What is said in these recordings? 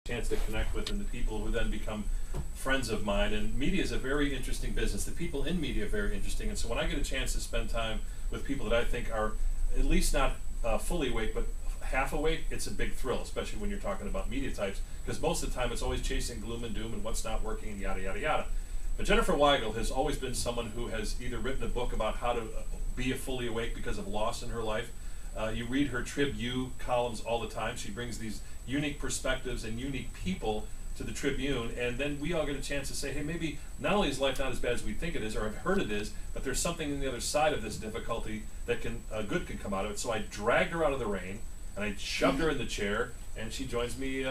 chance to connect with, and the people who then become friends of mine. And media is a very interesting business. The people in media are very interesting, and so when I get a chance to spend time with people that I think are at least not fully awake but half awake, it's a big thrill, especially when you're talking about media types, because most of the time it's always chasing gloom and doom and what's not working and yada yada yada. But Jennifer Weigel has always been someone who has either written a book about how to be a fully awake because of loss in her life. You read her Tribune columns all the time. She brings these unique perspectives and unique people to the Tribune, and then we all get a chance to say, hey, maybe not only is life not as bad as we think it is, or have heard it is, but there's something on the other side of this difficulty that can good can come out of it. So I dragged her out of the rain, and I shoved her in the chair, and she joins me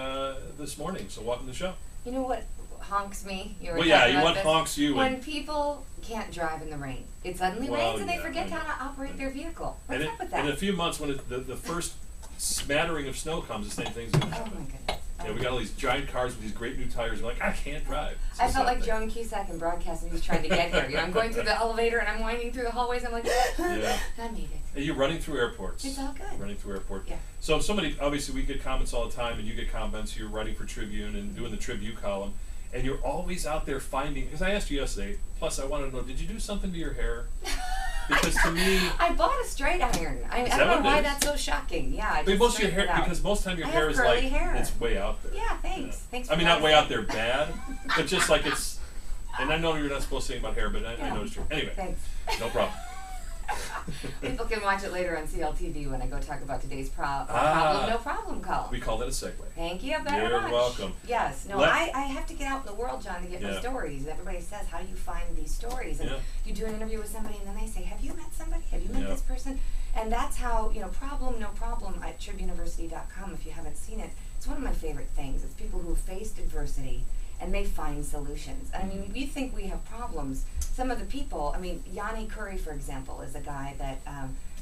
this morning. So welcome to the show. You know what honks me? Well, yeah, you want honks you. When people can't drive in the rain. It suddenly rains and they forget how to operate their vehicle. What's up with that? In a few months, when the first smattering of snow comes, the same thing's going to happen. Oh my goodness. Yeah, we got all these giant cars with these great new tires. We're like, I can't drive. I felt like Joan Cusack in broadcasting. He was trying to get here. You know, I'm going through the elevator and I'm winding through the hallways. I'm like, yeah. I made it. And you're running through airports. It's all good. Running through airports. Yeah. So somebody, obviously, we get comments all the time, and you get comments. You're writing for Tribune and doing the Tribune column, and you're always out there finding. Because I asked you yesterday. Plus, I wanted to know, did you do something to your hair? Because to me, I bought a straight iron. I don't know why that's so shocking. Yeah, I mean, most of your hair, because most time your hair is like it's way out there. Yeah, thanks. Yeah. Thanks. I mean, not way out there bad, but just like it's. And I know you're not supposed to say about hair, but I noticed you. Anyway, thanks. No problem. People can watch it later on CLTV when I go talk about today's problem no problem column. We call that a segue. Thank you very You're much. welcome. Yes. No, I have to get out in the world, John, to get my stories. Everybody says, how do you find these stories? And you do an interview with somebody and then they say, have you met somebody? Have you met this person? And that's how, problem, no problem at tribuneuniversity.com, if you haven't seen it. It's one of my favorite things. It's people who faced adversity and they find solutions. I mean, we think we have problems. Some of the people, Yanni Curry, for example, is a guy that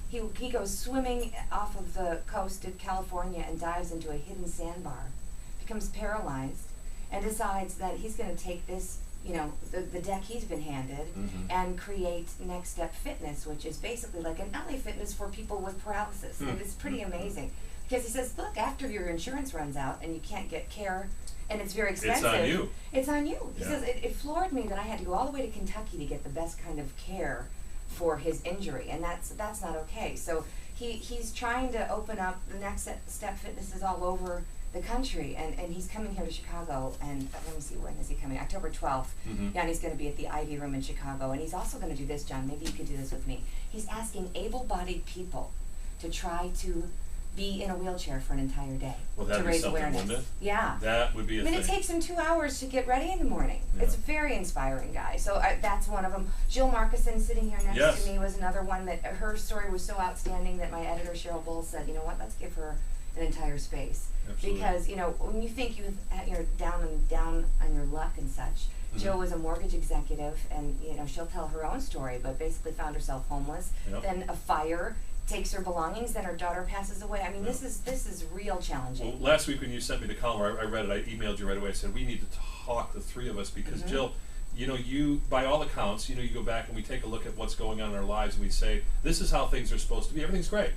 he goes swimming off of the coast of California and dives into a hidden sandbar, becomes paralyzed, and decides that he's going to take this, the deck he's been handed, and create Next Step Fitness, which is basically like an LA Fitness for people with paralysis. And it's pretty amazing. Because he says, look, after your insurance runs out and you can't get care, and it's very expensive. It's on you. It's on you. He says it floored me that I had to go all the way to Kentucky to get the best kind of care for his injury, and that's not okay. So he's trying to open up the Next Step Fitnesses all over the country, and he's coming here to Chicago, and let me see, when is he coming? October 12th. Yeah, and he's going to be at the Ivy Room in Chicago, and he's also going to do this, John, maybe you could do this with me. He's asking able-bodied people to try to be in a wheelchair for an entire day to raise awareness. Wouldn't it? Yeah. That would be a thing. It takes him 2 hours to get ready in the morning. Yeah. It's a very inspiring guy. So that's one of them. Jill Markison, sitting here next to me, was another one that her story was so outstanding that my editor, Cheryl Bull, said, you know what, let's give her an entire space. Absolutely. Because, when you think you're down on your luck and such, Jill was a mortgage executive, and, she'll tell her own story, but basically found herself homeless. Then a fire takes her belongings, then her daughter passes away. I mean, this is real challenging. Well, last week when you sent me the column, I read it, I emailed you right away. I said, we need to talk, the three of us, because Jill, you, by all accounts, you go back and we take a look at what's going on in our lives, and we say, this is how things are supposed to be. Everything's great,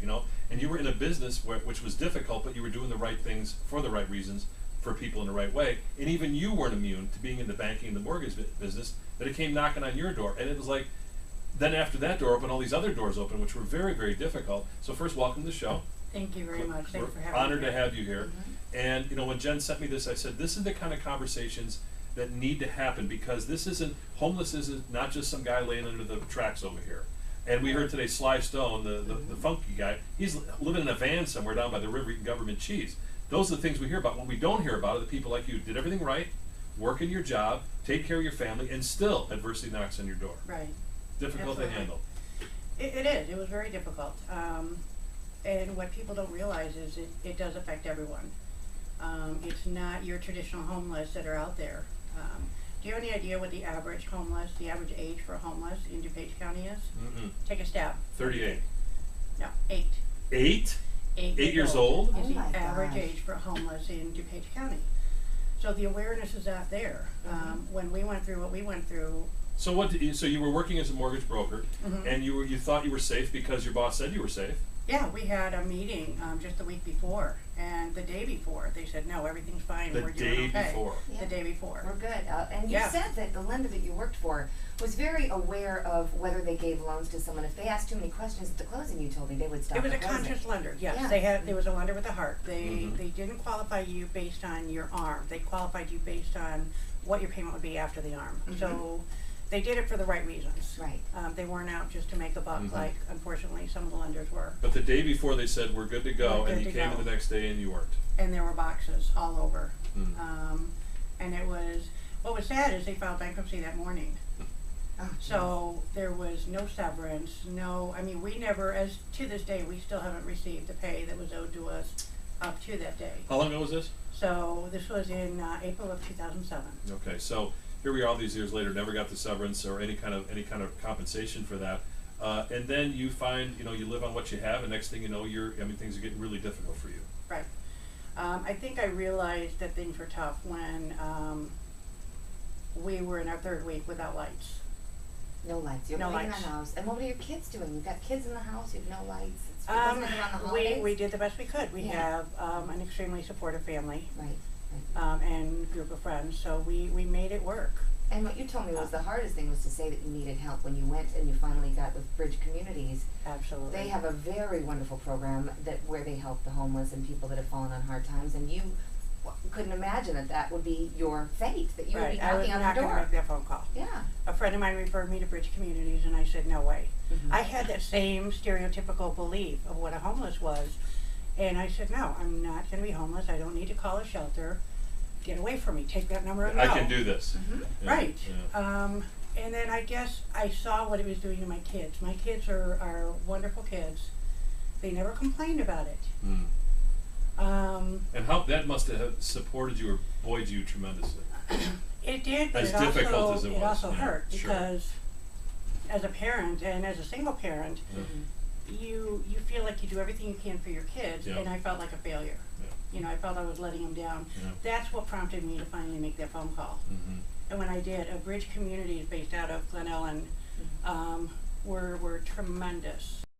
and you were in a business which was difficult, but you were doing the right things for the right reasons for people in the right way. And even you weren't immune to being in the banking and the mortgage business, but it came knocking on your door. And it was like, then after that door opened, all these other doors open, which were very, very difficult. So first, welcome to the show. Thank you very much. Thanks for having me. We're honored to have you here. And when Jen sent me this, I said, this is the kind of conversations that need to happen, because homeless isn't not just some guy laying under the tracks over here. And we heard today Sly Stone, the funky guy, he's living in a van somewhere down by the river eating government cheese. Those are the things we hear about. What we don't hear about are the people like you, did everything right, work in your job, take care of your family, and still adversity knocks on your door. Right. Difficult to handle. It is. It was very difficult. And what people don't realize is it does affect everyone. It's not your traditional homeless that are out there. Do you have any idea what the average age for homeless in DuPage County is? Take a stab. 38. No, 8. 8? 8 years old? Is the average age for homeless in DuPage County. So the awareness is out there. When we went through what we went through. So so you were working as a mortgage broker, and you thought you were safe because your boss said you were safe. Yeah, we had a meeting just the week before, And the day before, they said, no, everything's fine, The we're doing day okay. before. Yeah. The day before. We're good. And you Yeah. said that the lender that you worked for was very aware of whether they gave loans to someone. If they asked too many questions at the closing, you told me they would stop It was the a closing. conscious lender, yes. Yeah. There was a lender with a heart. They Mhm. they didn't qualify you based on your arm. They qualified you based on what your payment would be after the arm. Mhm. So they did it for the right reasons. Right. They weren't out just to make a buck Mhm. like, unfortunately, some of the lenders were. But the day before they said, we're good to go, We're and good you to came go. in the next day and you weren't. And there were boxes all over. Mm. And it was, what was sad is they filed bankruptcy that morning. Oh, So there was no severance, I mean, we never, as to this day, we still haven't received the pay that was owed to us up to that day. How long ago was this? So this was in April of 2007. Okay, so here we are all these years later, never got the severance or any kind of compensation for that. And then you find, you live on what you have, and next thing you know, things are getting really difficult for you. Right. I think I realized that things were tough when we were in our third week without lights. No lights. You're No living in lights. a house. And what are your kids doing? You've got kids in the house. You have no lights. Wasn't it around the holidays? We did the best we could. We Yeah. have an extremely supportive family Right. and group of friends, so we made it work. And what you told me was the hardest thing was to say that you needed help when you went and you finally got with Bridge Communities. Absolutely. They have a very wonderful program where they help the homeless and people that have fallen on hard times, and you couldn't imagine that would be your fate, that you would be I was knocking on not their going to door. make that phone call. Yeah. A friend of mine referred me to Bridge Communities, and I said, no way. Mhm. I had that same stereotypical belief of what a homeless was, and I said, no, I'm not going to be homeless. I don't need to call a shelter. Get away from me. Take that number and I go. can do this. Mhm. Yeah, Right. yeah. And then I guess I saw what it was doing to my kids. My kids are wonderful kids. They never complained about it. Mm. And how that must have supported you or buoyed you tremendously. It did, but As it difficult also, as it it was, also yeah, hurt sure. because as a parent and as a single parent, Yeah. you feel like you do everything you can for your kids, Yeah. and I felt like a failure. Yeah. I felt I was letting them down. Yeah. That's what prompted me to finally make that phone call. Mhm. And when I did, a Bridge Communities based out of Glen Ellen were tremendous.